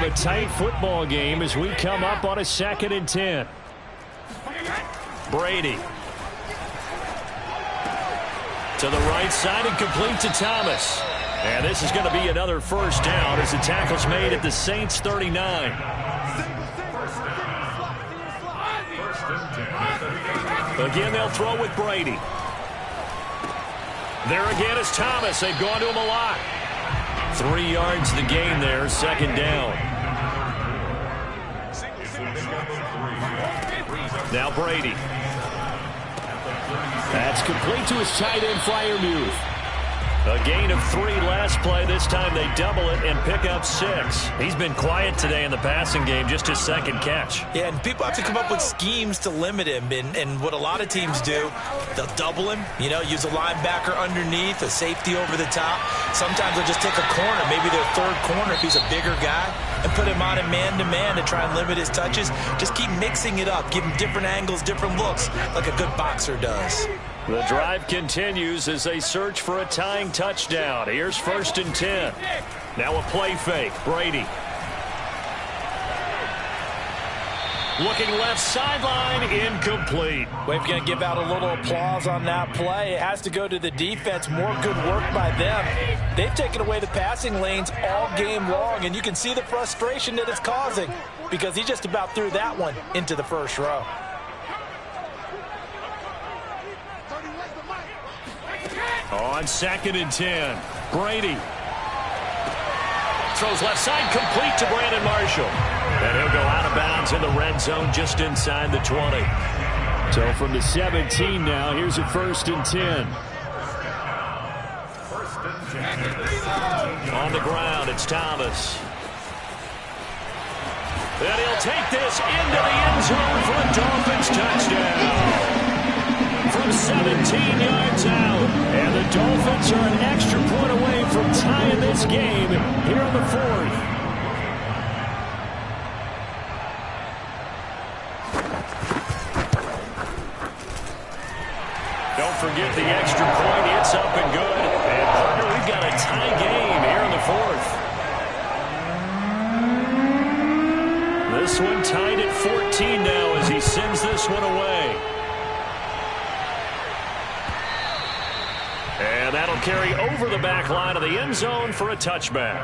a tight football game as we come up on a 2nd and 10. Brady. To the right side and complete to Thomas. And this is going to be another first down as the tackle's made at the Saints 39. Again, they'll throw with Brady. There again is Thomas. They've gone to him a lot. 3 yards the gain there, 2nd down. Now Brady. That's complete to his tight end Freiermuth. A gain of 3 last play. This time they double it and pick up 6. He's been quiet today in the passing game, just his 2nd catch. Yeah, and people have to come up with schemes to limit him. And what a lot of teams do, they'll double him, use a linebacker underneath, a safety over the top. Sometimes they'll just take a corner, maybe their 3rd corner if he's a bigger guy, and put him on a man-to-man to try and limit his touches. Just keep mixing it up, give him different angles, different looks, like a good boxer does. The drive continues as they search for a tying touchdown. Here's 1st and 10. Now a play fake. Brady. Looking left sideline, incomplete. We're going to give out a little applause on that play. It has to go to the defense. More good work by them. They've taken away the passing lanes all game long, and you can see the frustration that it's causing because he just about threw that one into the 1st row. On 2nd and 10, Brady. Throws left side, complete to Brandon Marshall. And he'll go out of bounds in the red zone just inside the 20. So from the 17 now, here's a 1st and 10. On the ground, it's Thomas. And he'll take this into the end zone for a Dolphins touchdown. From 17 yards out. And the Dolphins are an extra point away from tying this game here in the 4th. Don't forget the extra point. It's up and good. And partner, we've got a tie game here in the 4th. This one tied at 14 now as he sends this one away. And that'll carry over the back line of the end zone for a touchback.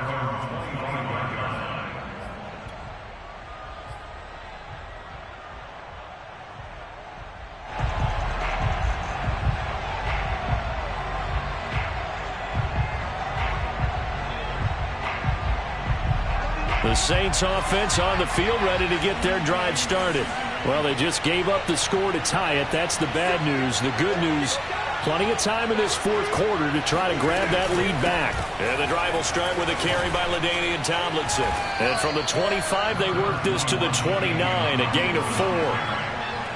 The Saints offense on the field ready to get their drive started. Well, they just gave up the score to tie it. That's the bad news. The good news, plenty of time in this 4th quarter to try to grab that lead back. And the drive will start with a carry by LaDainian Tomlinson. And from the 25, they work this to the 29, a gain of 4.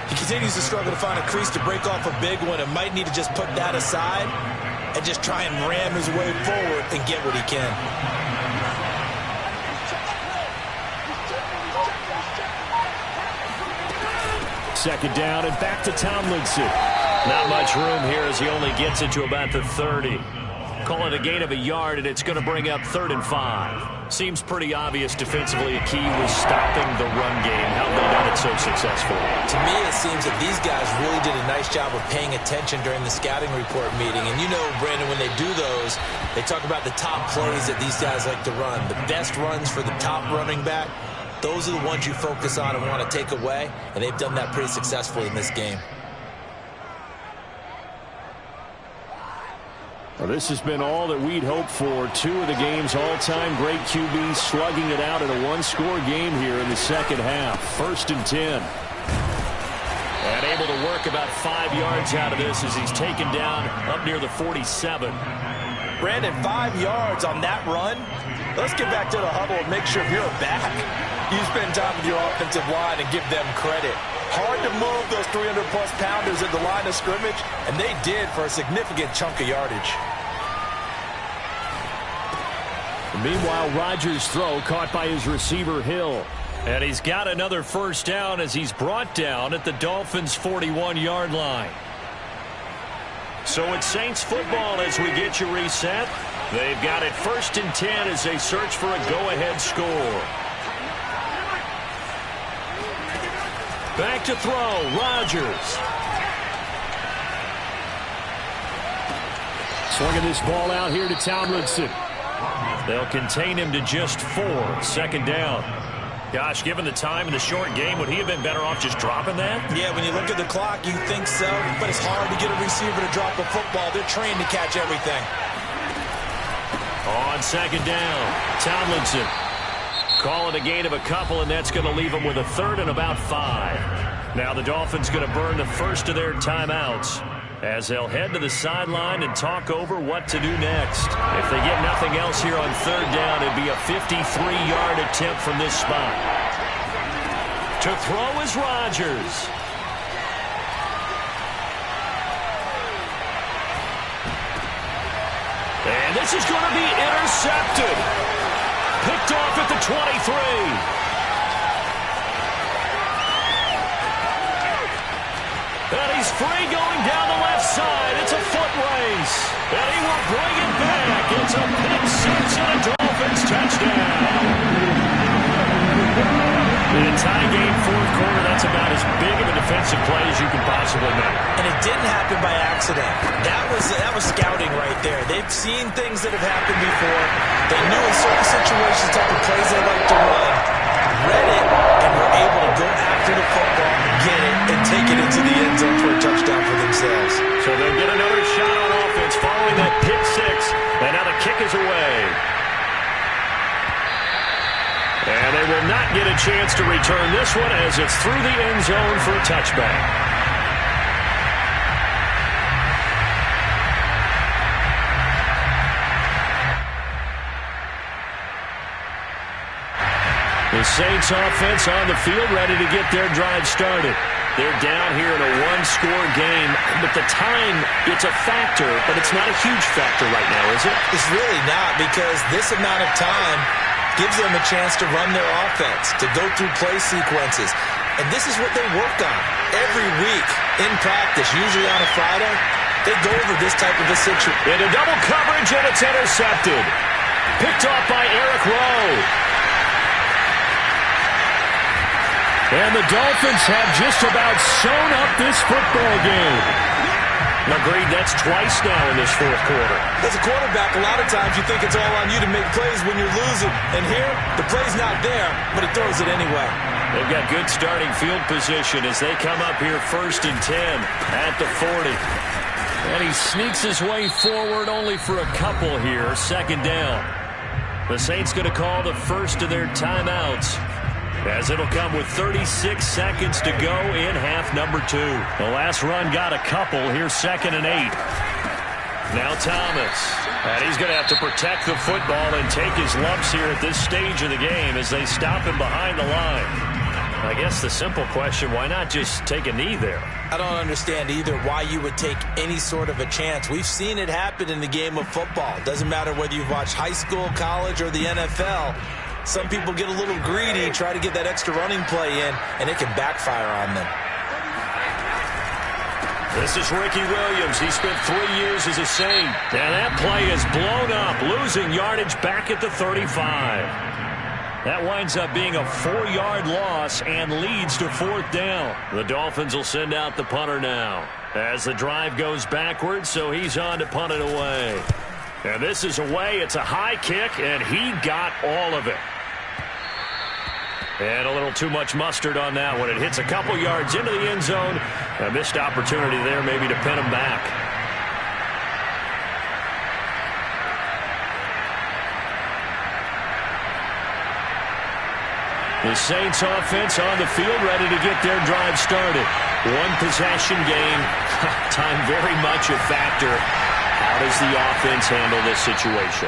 He continues to struggle to find a crease to break off a big one and might need to just put that aside and just try and ram his way forward and get what he can. Second down and back to Tomlinson. Not much room here as he only gets it to about the 30. Call it a gain of a yard, and it's going to bring up 3rd and 5. Seems pretty obvious defensively a key was stopping the run game. How have they done it so successfully? To me, it seems that these guys really did a nice job of paying attention during the scouting report meeting. And you know, Brandon, when they do those, they talk about the top plays that these guys like to run. The best runs for the top running back. Those are the ones you focus on and want to take away, and they've done that pretty successfully in this game. Well, this has been all that we'd hoped for. 2 of the game's all-time great QBs slugging it out in a 1-score game here in the 2nd half. 1st and 10. And able to work about 5 yards out of this as he's taken down up near the 47. Brandon, 5 yards on that run. Let's get back to the huddle and make sure if you're a back, you spend time with your offensive line and give them credit. Hard to move those 300-plus pounders at the line of scrimmage, and they did for a significant chunk of yardage. Meanwhile, Rodgers' throw caught by his receiver Hill. And he's got another first down as he's brought down at the Dolphins' 41-yard line. So it's Saints football as we get you reset. They've got it 1st and 10 as they search for a go-ahead score. Back to throw, Rodgers. Swinging this ball out here to Tomlinson. They'll contain him to just 4. 2nd down. Gosh, given the time in the short game, would he have been better off just dropping that? Yeah, when you look at the clock, you think so, but it's hard to get a receiver to drop a football. They're trained to catch everything. On 2nd down, Tomlinson. Call it a gain of a couple, and that's going to leave them with a 3rd and about 5. Now the Dolphins going to burn the first of their timeouts as they'll head to the sideline and talk over what to do next. If they get nothing else here on 3rd down, it'd be a 53-yard attempt from this spot. To throw is Rodgers. And this is going to be intercepted. Picked off at the 23. And he's free going down the left side. It's a foot race. And he will bring it back. It's a pick 6 and a Dolphins touchdown. In a tie game, 4th quarter, that's about as big of a defensive play as you can possibly make. And it didn't happen by accident. That was scouting right there. They've seen things that have happened before. They knew in certain situations type of plays they like to run, read it, and were able to go after the football, get it, and take it into the end zone for a touchdown for themselves. So they'll get another shot on offense following that pick 6. And now the kick is away. And they will not get a chance to return this one as it's through the end zone for a touchback. The Saints offense on the field ready to get their drive started. They're down here in a one-score game, but the time, it's a factor, but it's not a huge factor right now, is it? It's really not, because this amount of time gives them a chance to run their offense, to go through play sequences. And this is what they work on every week in practice, usually on a Friday. They go over this type of a situation. Into double coverage, and it's intercepted. Picked off by Eric Rowe. And the Dolphins have just about sewn up this football game. Agreed, that's twice now in this 4th quarter. As a quarterback, a lot of times you think it's all on you to make plays when you're losing. And here, the play's not there, but he throws it anyway. They've got good starting field position as they come up here 1st and 10 at the 40. And he sneaks his way forward only for a couple here, 2nd down. The Saints going to call the first of their timeouts, as it'll come with 36 seconds to go in half number 2. The last run got a couple. Here's 2nd and 8. Now Thomas. And he's going to have to protect the football and take his lumps here at this stage of the game as they stop him behind the line. I guess the simple question, why not just take a knee there? I don't understand either why you would take any sort of a chance. We've seen it happen in the game of football. It doesn't matter whether you've watched high school, college, or the NFL. Some people get a little greedy, try to get that extra running play in, and it can backfire on them. This is Ricky Williams. He spent 3 years as a Saint. And that play is blown up, losing yardage back at the 35. That winds up being a 4-yard loss and leads to 4th down. The Dolphins will send out the punter now as the drive goes backwards, so he's on to punt it away. And this is away. It's a high kick, and he got all of it. And a little too much mustard on that one. It hits a couple yards into the end zone. A missed opportunity there maybe to pin him back. The Saints offense on the field ready to get their drive started. One possession game. Time very much a factor. How does the offense handle this situation?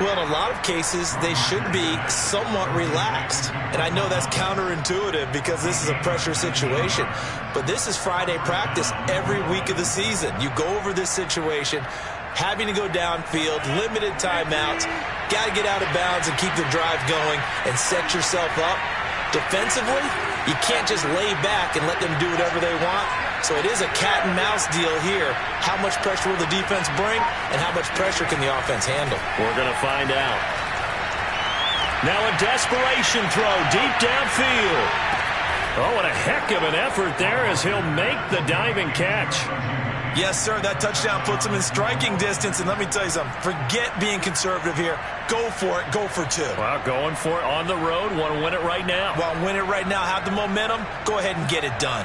Well, in a lot of cases, they should be somewhat relaxed. And I know that's counterintuitive because this is a pressure situation. But this is Friday practice every week of the season. You go over this situation, having to go downfield, limited timeouts, got to get out of bounds and keep the drive going and set yourself up. Defensively, you can't just lay back and let them do whatever they want. So it is a cat and mouse deal here. How much pressure will the defense bring, and how much pressure can the offense handle? We're going to find out. Now a desperation throw deep downfield. Oh, and a heck of an effort there as he'll make the diving catch. Yes, sir, that touchdown puts him in striking distance, and let me tell you something, forget being conservative here. Go for it, go for two. Well, going for it on the road, want to win it right now. Want to win it right now, have the momentum, go ahead and get it done.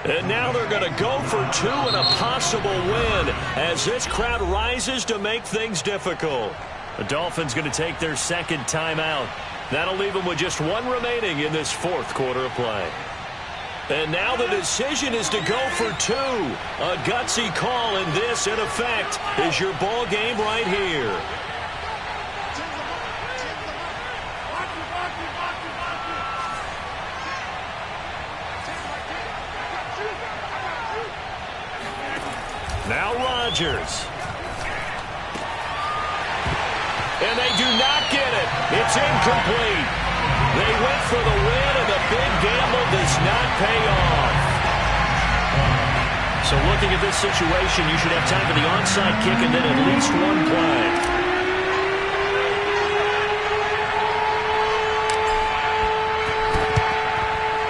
And now they're going to go for two and a possible win as this crowd rises to make things difficult. The Dolphins going to take their second timeout. That'll leave them with just one remaining in this fourth quarter of play. And now the decision is to go for two. A gutsy call, and this, in effect, is your ball game right here. Now Rodgers. And they do not get it. It's incomplete. They went for the win, and the big gamble does not pay off. So looking at this situation, you should have time for the onside kick and then at least one play.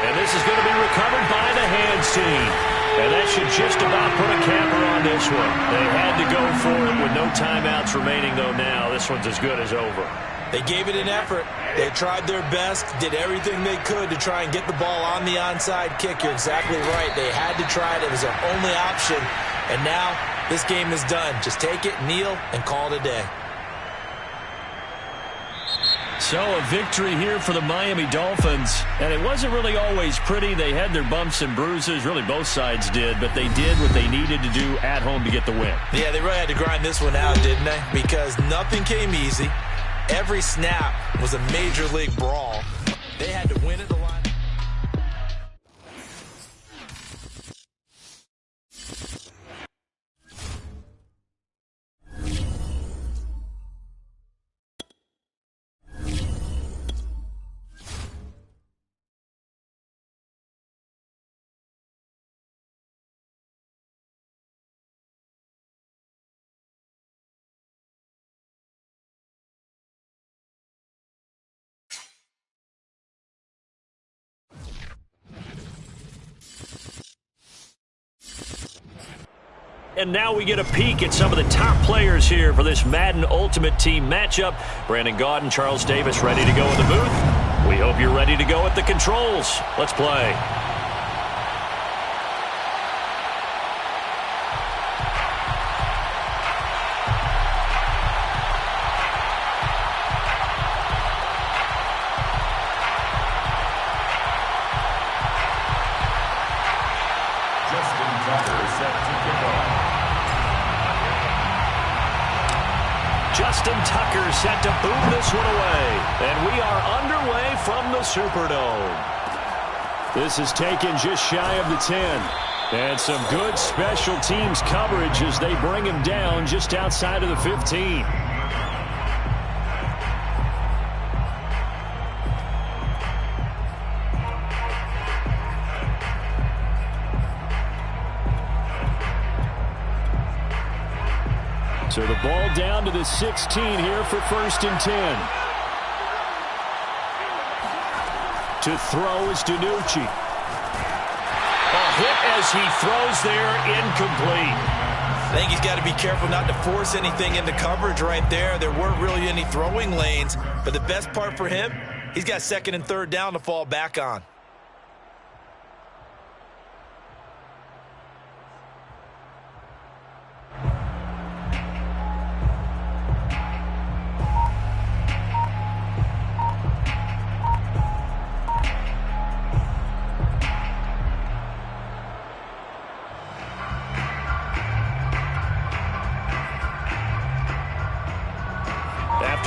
And this is going to be recovered by the hands team. And that should just about put a capper on this one. They had to go for it with no timeouts remaining, though, now. This one's as good as over. They gave it an effort. They tried their best, did everything they could to try and get the ball on the onside kick. You're exactly right. They had to try it. It was their only option. And now this game is done. Just take it, kneel, and call it a day. So a victory here for the Miami Dolphins. And it wasn't really always pretty. They had their bumps and bruises. Really, both sides did. But they did what they needed to do at home to get the win. Yeah, they really had to grind this one out, didn't they? Because nothing came easy. Every snap was a major league brawl. They had to win at the line. And now we get a peek at some of the top players here for this Madden Ultimate Team matchup. Brandon Gaudin, Charles Davis ready to go in the booth. We hope you're ready to go at the controls. Let's play. Justin Tucker set to boom this one away. And we are underway from the Superdome. This is taken just shy of the 10. And some good special teams coverage as they bring him down just outside of the 15. So the ball down to the 16 here for 1st and 10. To throw is DiNucci. A hit as he throws there, incomplete. I think he's got to be careful not to force anything into coverage right there. There weren't really any throwing lanes, but the best part for him, he's got 2nd and 3rd down to fall back on.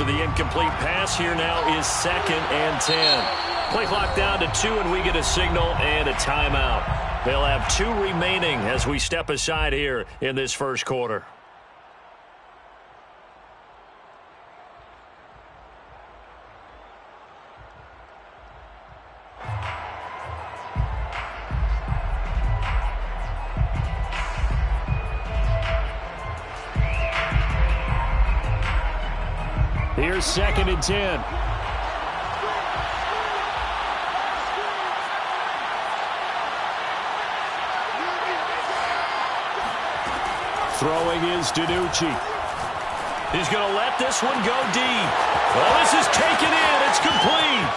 The incomplete pass here now is 2nd and 10. Play clock down to 2, and we get a signal and a timeout. They'll have 2 remaining as we step aside here in this first quarter. Here's 2nd and 10. Throwing is DiNucci. He's going to let this one go deep. Well, this is taken in. It's complete.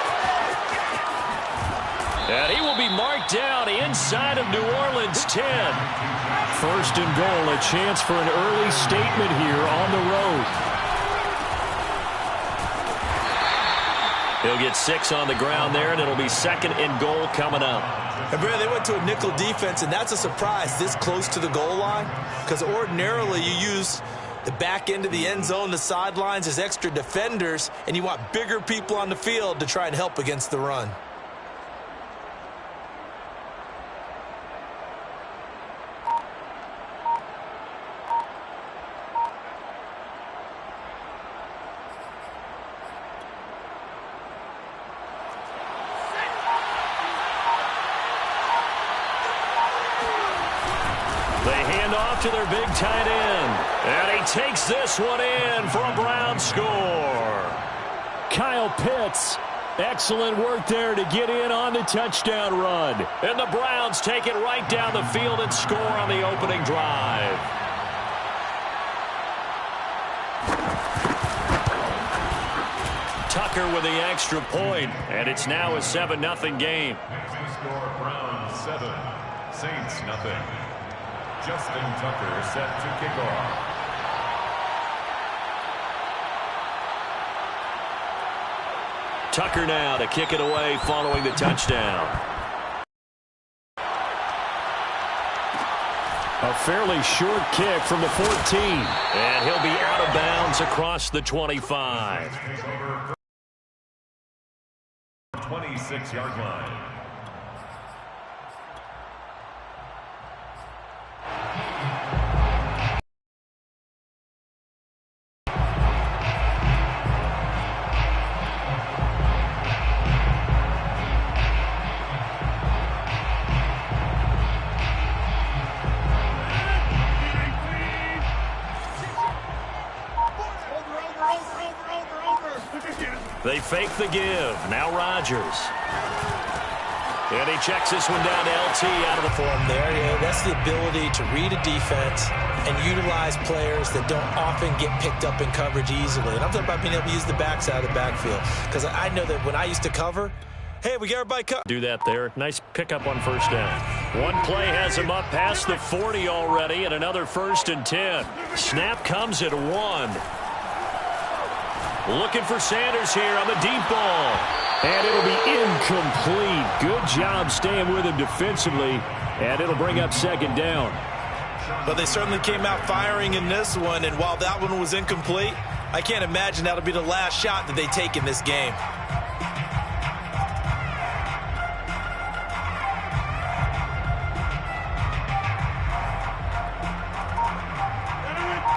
And he will be marked down inside of New Orleans 10. 1st and goal, a chance for an early statement here on the road. He'll get 6 on the ground there, and it'll be 2nd and goal coming up. And Brad, they went to a nickel defense, and that's a surprise this close to the goal line, because ordinarily you use the back end of the end zone, the sidelines as extra defenders, and you want bigger people on the field to try and help against the run. To their big tight end. And he takes this one in for a Brown score. Kyle Pitts, excellent work there to get in on the touchdown run. And the Browns take it right down the field and score on the opening drive. Tucker with the extra point, and it's now a 7-0 game. Next to score, Browns 7, Saints nothing. Justin Tucker set to kick off. Tucker now to kick it away following the touchdown. A fairly short kick from the 14. And he'll be out of bounds across the 25. 26-yard line. They fake the give. Now Rodgers. And he checks this one down to LT out of the form there. Yeah, that's the ability to read a defense and utilize players that don't often get picked up in coverage easily. And I'm talking about being able to use the backside of the backfield. Because I know that when I used to cover, hey, we got everybody covered. Do that there. Nice pickup on 1st down. One play has him up past the 40 already, and another 1st and 10. Snap comes at 1. Looking for Sanders here on the deep ball. And it'll be incomplete. Good job staying with him defensively. And it'll bring up 2nd down. But they certainly came out firing in this one. And while that one was incomplete, I can't imagine that'll be the last shot that they take in this game.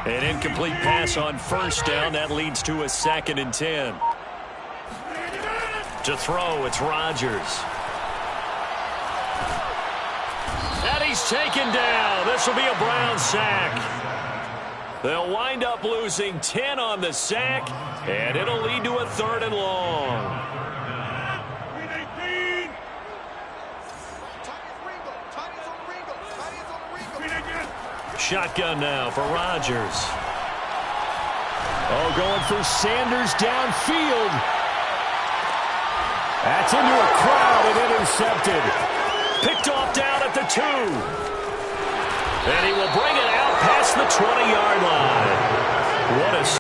An incomplete pass on 1st down. That leads to a 2nd and 10. To throw, it's Rodgers. And he's taken down. This will be a Brown sack. They'll wind up losing 10 on the sack, and it'll lead to a 3rd and long. Shotgun now for Rodgers. Oh, going for Sanders downfield. That's into a crowd and intercepted. Picked off down at the 2. And he will bring it out past the 20-yard line. What a